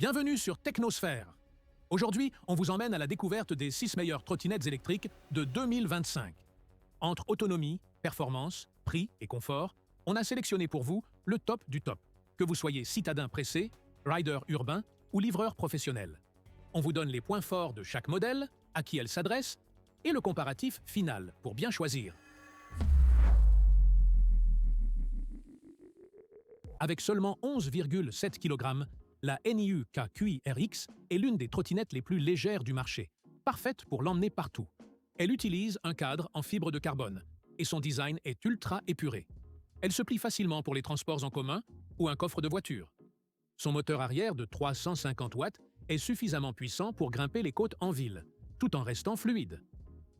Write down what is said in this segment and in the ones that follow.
Bienvenue sur Technosphère. Aujourd'hui, on vous emmène à la découverte des 6 meilleures trottinettes électriques de 2025. Entre autonomie, performance, prix et confort, on a sélectionné pour vous le top du top. Que vous soyez citadin pressé, rider urbain ou livreur professionnel. On vous donne les points forts de chaque modèle, à qui elle s'adresse, et le comparatif final pour bien choisir. Avec seulement 11,7 kg, la NIU KQi RX est l'une des trottinettes les plus légères du marché, parfaite pour l'emmener partout. Elle utilise un cadre en fibre de carbone et son design est ultra épuré. Elle se plie facilement pour les transports en commun ou un coffre de voiture. Son moteur arrière de 350 watts est suffisamment puissant pour grimper les côtes en ville, tout en restant fluide.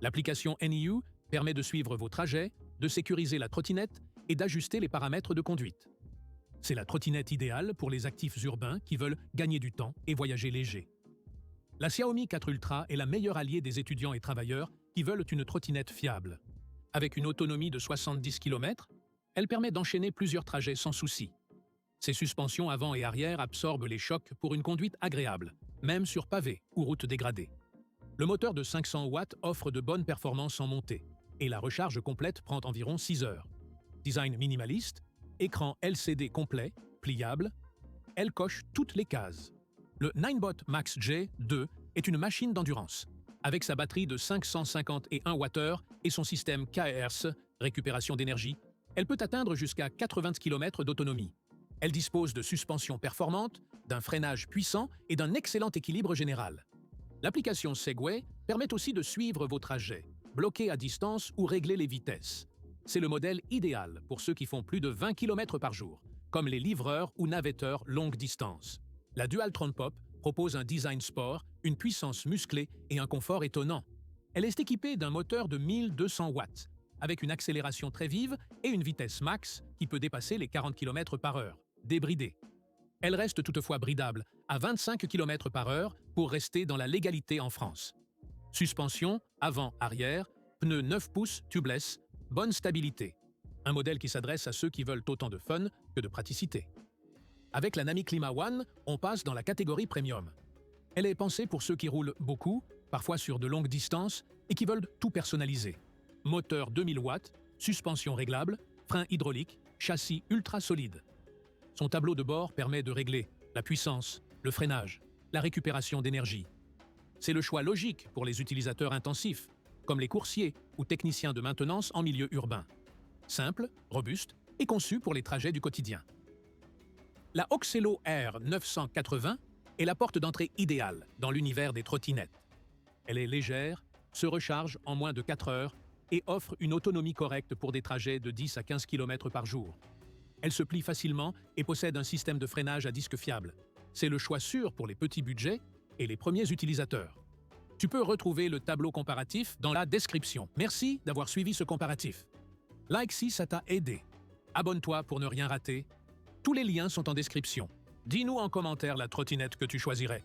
L'application NIU permet de suivre vos trajets, de sécuriser la trottinette et d'ajuster les paramètres de conduite. C'est la trottinette idéale pour les actifs urbains qui veulent gagner du temps et voyager léger. La Xiaomi 4 Ultra est la meilleure alliée des étudiants et travailleurs qui veulent une trottinette fiable. Avec une autonomie de 70 km, elle permet d'enchaîner plusieurs trajets sans souci. Ses suspensions avant et arrière absorbent les chocs pour une conduite agréable, même sur pavé ou route dégradée. Le moteur de 500 watts offre de bonnes performances en montée, et la recharge complète prend environ 6 heures. Design minimaliste, écran LCD complet, pliable, elle coche toutes les cases. Le Ninebot Max J2 est une machine d'endurance. Avec sa batterie de 551 Wh et son système KRS, récupération d'énergie, elle peut atteindre jusqu'à 80 km d'autonomie. Elle dispose de suspensions performantes, d'un freinage puissant et d'un excellent équilibre général. L'application Segway permet aussi de suivre vos trajets, bloquer à distance ou régler les vitesses. C'est le modèle idéal pour ceux qui font plus de 20 km par jour, comme les livreurs ou navetteurs longue distance. La Dualtron Pop propose un design sport, une puissance musclée et un confort étonnant. Elle est équipée d'un moteur de 1200 watts, avec une accélération très vive et une vitesse max qui peut dépasser les 40 km par heure, débridée. Elle reste toutefois bridable à 25 km par heure pour rester dans la légalité en France. Suspension avant-arrière, pneus 9 pouces tubeless, bonne stabilité. Un modèle qui s'adresse à ceux qui veulent autant de fun que de praticité. Avec la Nami Clima One, on passe dans la catégorie premium. Elle est pensée pour ceux qui roulent beaucoup, parfois sur de longues distances, et qui veulent tout personnaliser. Moteur 2000 watts, suspension réglable, frein hydraulique, châssis ultra solide. Son tableau de bord permet de régler la puissance, le freinage, la récupération d'énergie. C'est le choix logique pour les utilisateurs intensifs, comme les coursiers ou techniciens de maintenance en milieu urbain. Simple, robuste et conçu pour les trajets du quotidien. La Oxelo R 980 est la porte d'entrée idéale dans l'univers des trottinettes. Elle est légère, se recharge en moins de 4 heures et offre une autonomie correcte pour des trajets de 10 à 15 km par jour. Elle se plie facilement et possède un système de freinage à disque fiable. C'est le choix sûr pour les petits budgets et les premiers utilisateurs. Tu peux retrouver le tableau comparatif dans la description. Merci d'avoir suivi ce comparatif. Like si ça t'a aidé. Abonne-toi pour ne rien rater. Tous les liens sont en description. Dis-nous en commentaire la trottinette que tu choisirais.